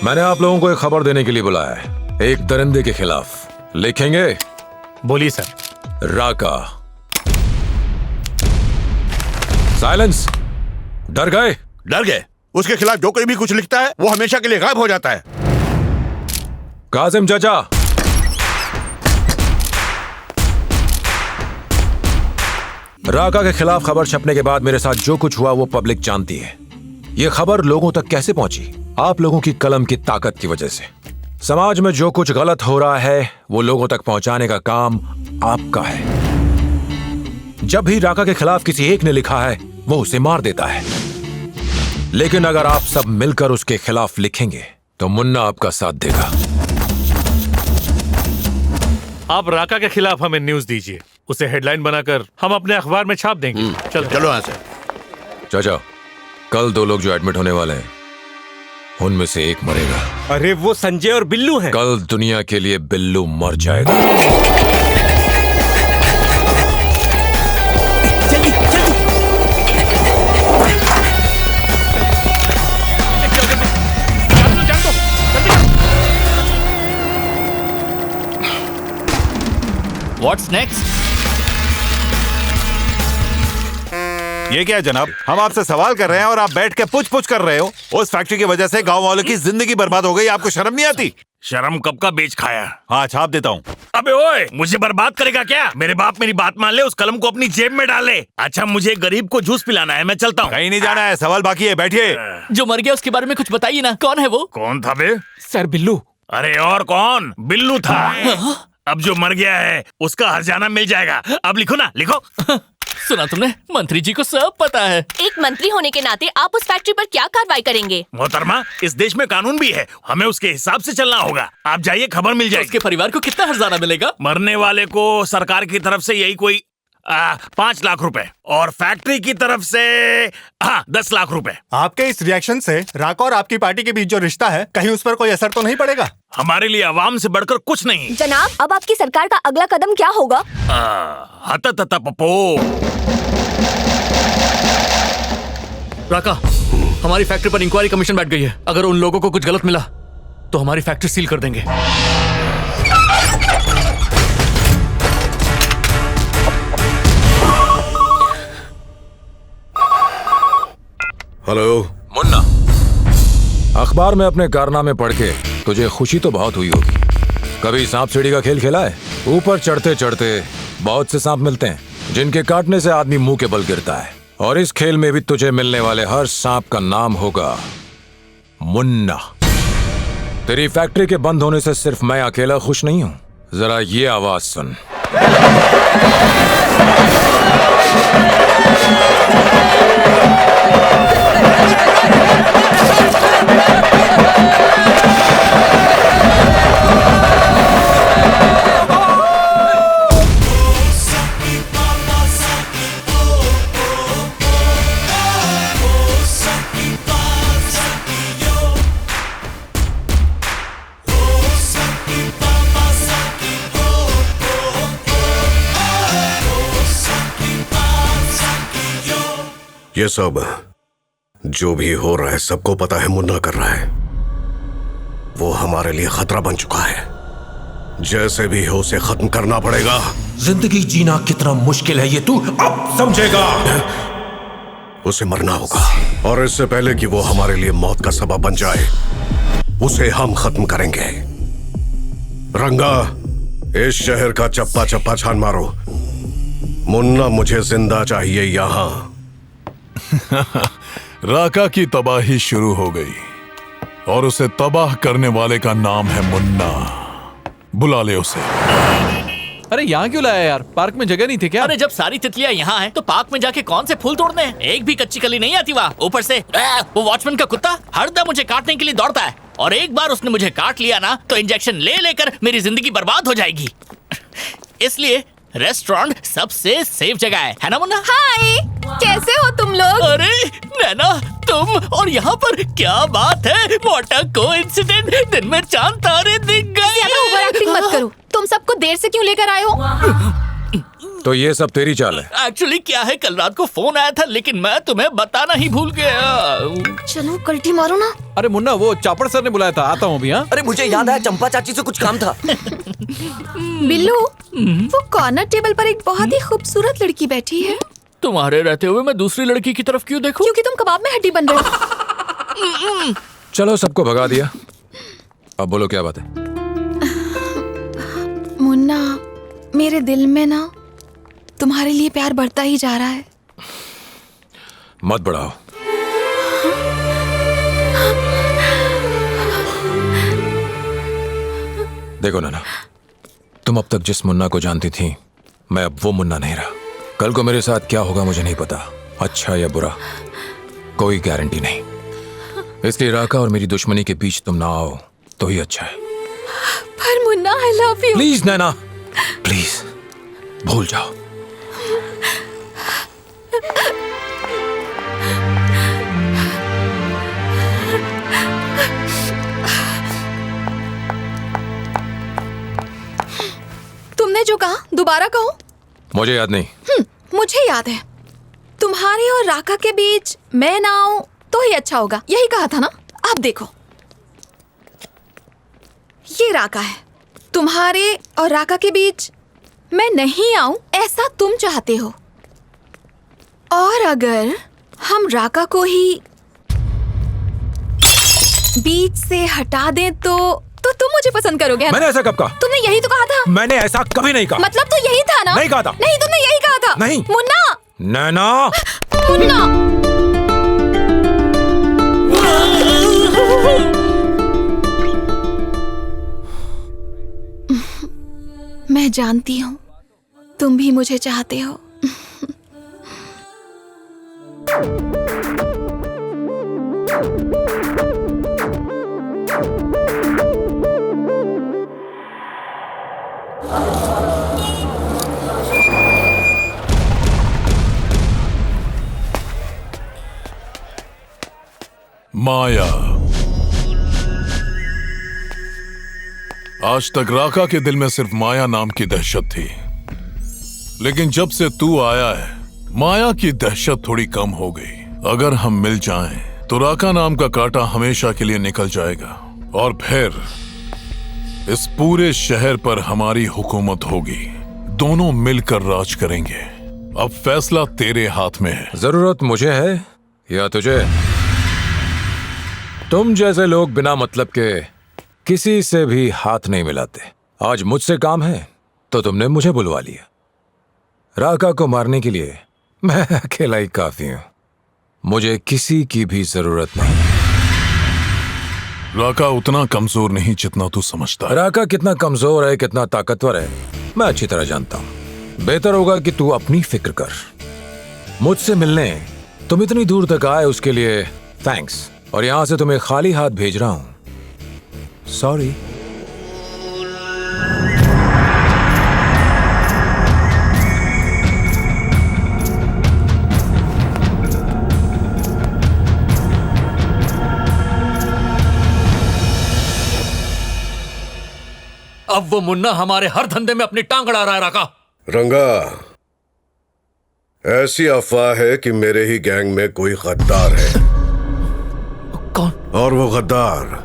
मैंने आप लोगों को एक खबर देने के लिए बुलाया है, एक दरिंदे के खिलाफ। लिखेंगे? बोलिए सर। राका। साइलेंस। डर गए? डर गए? उसके खिलाफ जो कोई भी कुछ लिखता है वो हमेशा के लिए गायब हो जाता है। काजिम चाचा, राका के खिलाफ खबर छपने के बाद मेरे साथ जो कुछ हुआ वो पब्लिक जानती है। ये खबर लोगों तक कैसे पहुंची? आप लोगों की कलम की ताकत की वजह से। समाज में जो कुछ गलत हो रहा है वो लोगों तक पहुंचाने का काम आपका है। जब भी राका के खिलाफ किसी एक ने लिखा है वो उसे मार देता है, लेकिन अगर आप सब मिलकर उसके खिलाफ लिखेंगे तो मुन्ना आपका साथ देगा। आप राका के खिलाफ हमें न्यूज दीजिए, उसे हेडलाइन बनाकर हम अपने अखबार में छाप देंगे। चलो यहाँ से। चाचा, कल 2 लोग जो एडमिट होने वाले हैं उनमें से एक मरेगा। अरे वो संजय और बिल्लू हैं। कल दुनिया के लिए बिल्लू मर जाएगा। जल्दी जल्दी। What's next? ये क्या है जनाब? हम आपसे सवाल कर रहे हैं और आप बैठ के पूछ कर रहे हो। उस फैक्ट्री की वजह से गांव वालों की जिंदगी बर्बाद हो गई, आपको शर्म नहीं आती? शर्म कब का बेच खाया। हाँ, छाप देता हूँ। अबे ओए, मुझे बर्बाद करेगा क्या? मेरे बाप मेरी बात मान ले, उस कलम को अपनी जेब में डाल ले। अच्छा, मुझे गरीब को जूस पिलाना है, मैं चलता हूँ। कहीं नहीं जाना है, सवाल बाकी है, बैठिए। जो मर गया उसके बारे में कुछ बताइए ना, कौन है वो? कौन था बे? सर बिल्लू। अरे और कौन? बिल्लू था। अब जो मर गया है उसका हर्जाना मिल जाएगा। अब लिखो ना, लिखो। सुना तुमने? मंत्री जी को सब पता है। एक मंत्री होने के नाते आप उस फैक्ट्री पर क्या कार्रवाई करेंगे? मोहतरमा, इस देश में कानून भी है, हमें उसके हिसाब से चलना होगा। आप जाइए, खबर मिल जाएगी। उसके परिवार को कितना हर्जाना मिलेगा? मरने वाले को सरकार की तरफ से यही कोई 5 लाख रुपए और फैक्ट्री की तरफ से 10 लाख रुपए। आपके इस रिएक्शन से राका और आपकी पार्टी के बीच जो रिश्ता है, कहीं उस पर कोई असर तो नहीं पड़ेगा? हमारे लिए अवाम से बढ़कर कुछ नहीं। जनाब, अब आपकी सरकार का अगला कदम क्या होगा? राका, हमारी फैक्ट्री पर इंक्वायरी कमीशन बैठ गई है। अगर उन लोगों को कुछ गलत मिला तो हमारी फैक्ट्री सील कर देंगे। हेलो मुन्ना, अखबार में अपने कारनामे पढ़ के तुझे खुशी तो बहुत हुई होगी। कभी सांप सीढ़ी का खेल खेला है? ऊपर चढ़ते चढ़ते बहुत से सांप मिलते हैं जिनके काटने से आदमी मुंह के बल गिरता है, और इस खेल में भी तुझे मिलने वाले हर सांप का नाम होगा मुन्ना। तेरी फैक्ट्री के बंद होने से सिर्फ मैं अकेला खुश नहीं हूं। जरा ये आवाज सुन। ये सब जो भी हो रहा है सबको पता है मुन्ना कर रहा है। वो हमारे लिए खतरा बन चुका है। जैसे भी हो उसे खत्म करना पड़ेगा। जिंदगी जीना कितना मुश्किल है ये तू अब समझेगा। उसे मरना होगा, और इससे पहले कि वो हमारे लिए मौत का सबब बन जाए उसे हम खत्म करेंगे। रंगा, इस शहर का चप्पा चप्पा छान मारो। मुन्ना मुझे जिंदा चाहिए यहां। राका की तबाही शुरू हो गई और उसे तबाह करने वाले का नाम है मुन्ना। बुला ले उसे। अरे यहाँ क्यों लाया यार? पार्क में जगह नहीं थी क्या? अरे जब सारी तितलियां यहाँ हैं, तो पार्क में जाके कौन से फूल तोड़ने हैं? एक भी कच्ची कली नहीं आती वहाँ। ऊपर से वो वॉचमैन का कुत्ता हरदम मुझे काटने के लिए दौड़ता है, और एक बार उसने मुझे काट लिया ना तो इंजेक्शन ले लेकर मेरी जिंदगी बर्बाद हो जाएगी। इसलिए रेस्टोरेंट सबसे सेफ जगह है ना मुन्ना? हाय, कैसे हो तुम लोग? अरे नैना, तुम और यहाँ पर क्या बात है? What a coincidence! दिन में चांद तारे दिख गए। ज्यादा ओवर एक्टिंग मत करो। तुम सबको देर से क्यों लेकर आए हो? तो ये सब तेरी चाल है। एक्चुअली क्या है, कल रात को फोन आया था लेकिन मैं तुम्हें बताना ही भूल गया। चलो कल्टी मारो ना। अरे मुन्ना, वो चापड़ सर ने बुलाया था, आता हूँ अभी। हाँ, अरे मुझे याद आया, चंपा चाची से कुछ काम था। बिल्लू, वो कॉर्नर टेबल पर एक बहुत ही खूबसूरत लड़की बैठी है। तुम्हारे रहते हुए मैं दूसरी लड़की की तरफ क्यों देखूं? क्योंकि तुम कबाब में हड्डी बन रहे हो। चलो, सबको भगा दिया, अब बोलो क्या बात है। मुन्ना, मेरे दिल में ना तुम्हारे लिए प्यार बढ़ता ही जा रहा है। मत बढ़ाओ। देखो नाना, तुम अब तक जिस मुन्ना को जानती थी, मैं अब वो मुन्ना नहीं रहा। कल को मेरे साथ क्या होगा मुझे नहीं पता, अच्छा या बुरा कोई गारंटी नहीं। इसलिए राका और मेरी दुश्मनी के बीच तुम ना आओ तो ही अच्छा है। पर Munna, I love you. Please Naina, please भूल जाओ। तुमने जो कहा दोबारा कहो। मुझे याद नहीं। मुझे याद है। तुम्हारे और राका के बीच मैं ना आऊं तो ही अच्छा होगा, यही कहा था ना। अब देखो, ये राका है। तुम्हारे और राका के बीच मैं नहीं आऊं ऐसा तुम चाहते हो, और अगर हम राका को ही बीच से हटा दें तो तुम मुझे पसंद करोगे, है ना? मैंने ऐसा कब कहा? तुमने यही तो कहा था। मैंने ऐसा कभी नहीं कहा। मतलब तो यही था ना? नहीं कहा था। नहीं, तुमने यही कहा था। नहीं। मुन्ना, नैना, मुन्ना। मैं जानती हूँ तुम भी मुझे चाहते हो। माया, आज तक राका के दिल में सिर्फ माया नाम की दहशत थी, लेकिन जब से तू आया है माया की दहशत थोड़ी कम हो गई। अगर हम मिल जाएं तो राका नाम का कांटा हमेशा के लिए निकल जाएगा और फिर इस पूरे शहर पर हमारी हुकूमत होगी। दोनों मिलकर राज करेंगे। अब फैसला तेरे हाथ में है। जरूरत मुझे है या तुझे? तुम जैसे लोग बिना मतलब के किसी से भी हाथ नहीं मिलाते। आज मुझसे काम है तो तुमने मुझे बुलवा लिया। राका को मारने के लिए मैं अकेला ही काफी हूं, मुझे किसी की भी जरूरत नहीं। राका उतना कमजोर नहीं जितना तू समझता है। राका कितना कमजोर है, कितना ताकतवर है, मैं अच्छी तरह जानता हूं। बेहतर होगा कि तू अपनी फिक्र कर। मुझसे मिलने तुम इतनी दूर तक आए उसके लिए थैंक्स, और यहां से तुम्हें खाली हाथ भेज रहा हूं। सॉरी। अब वो मुन्ना हमारे हर धंधे में अपनी टांग अड़ा रहा है। राका, रंगा, ऐसी अफवाह है कि मेरे ही गैंग में कोई गद्दार है। कौन? और वो गद्दार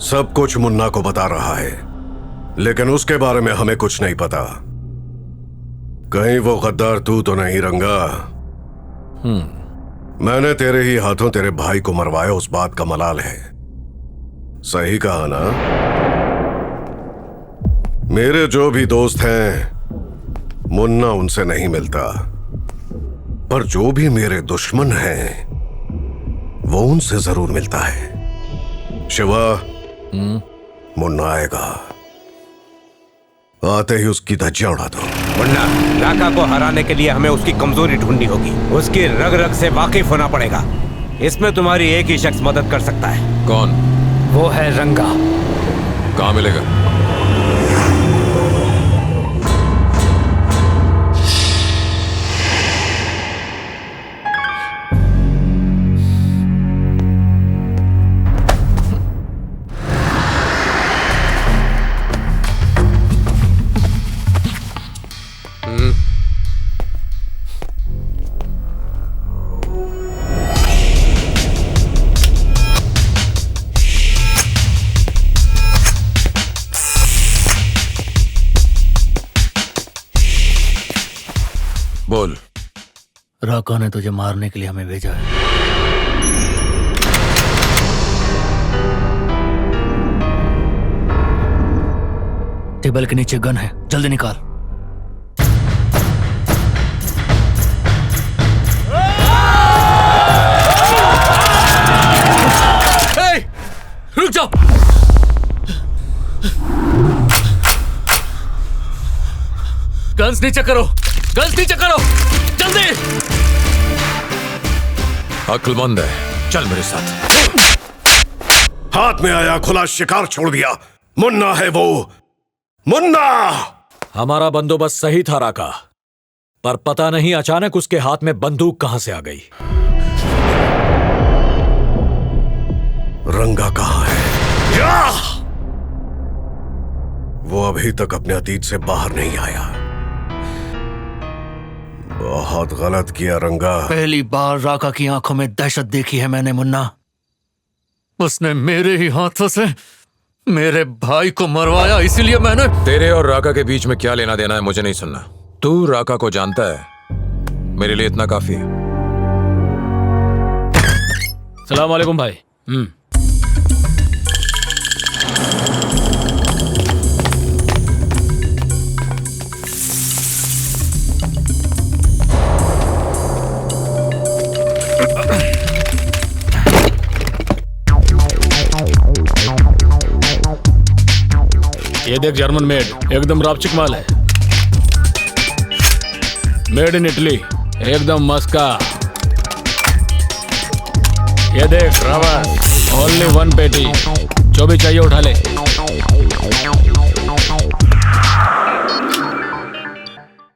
सब कुछ मुन्ना को बता रहा है, लेकिन उसके बारे में हमें कुछ नहीं पता। कहीं वो गद्दार तू तो नहीं रंगा? मैंने तेरे ही हाथों तेरे भाई को मरवाया, उस बात का मलाल है। सही कहा ना? मेरे जो भी दोस्त हैं मुन्ना उनसे नहीं मिलता, पर जो भी मेरे दुश्मन हैं वो उनसे जरूर मिलता है। शिवा, मुन्ना आएगा, आते ही उसकी धज्जियां उड़ा दो। मुन्ना, राका को हराने के लिए हमें उसकी कमजोरी ढूंढनी होगी, उसकी रग रग से वाकिफ होना पड़ेगा। इसमें तुम्हारी एक ही शख्स मदद कर सकता है। कौन? वो है रंगा। कहाँ मिलेगा? राका ने तुझे मारने के लिए हमें भेजा है। टेबल के नीचे गन है, जल्दी निकाल। रुक जाओ। गन्स नीचे करो, गन्स नीचे करो, जल्दी। अक्लमंद है, चल मेरे साथ। हाथ में आया खुला शिकार छोड़ दिया। मुन्ना है वो, मुन्ना। हमारा बंदोबस्त सही था राका, पर पता नहीं अचानक उसके हाथ में बंदूक कहां से आ गई। रंगा कहां है? वो अभी तक अपने अतीत से बाहर नहीं आया। बहुत गलत किया रंगा। पहली बार राका की आंखों में दहशत देखी है मैंने मुन्ना। उसने मेरे ही हाथों से मेरे भाई को मरवाया, इसीलिए मैंने। तेरे और राका के बीच में क्या लेना देना है मुझे नहीं सुनना। तू राका को जानता है, मेरे लिए इतना काफी है। सलाम वालेकुम भाई। ये देख, जर्मन मेड, एकदम रापचिक माल है। मेड इन इटली, एकदम मस्का। ये देख रावत, ओनली 1 पेटी, जो भी चाहिए उठा ले।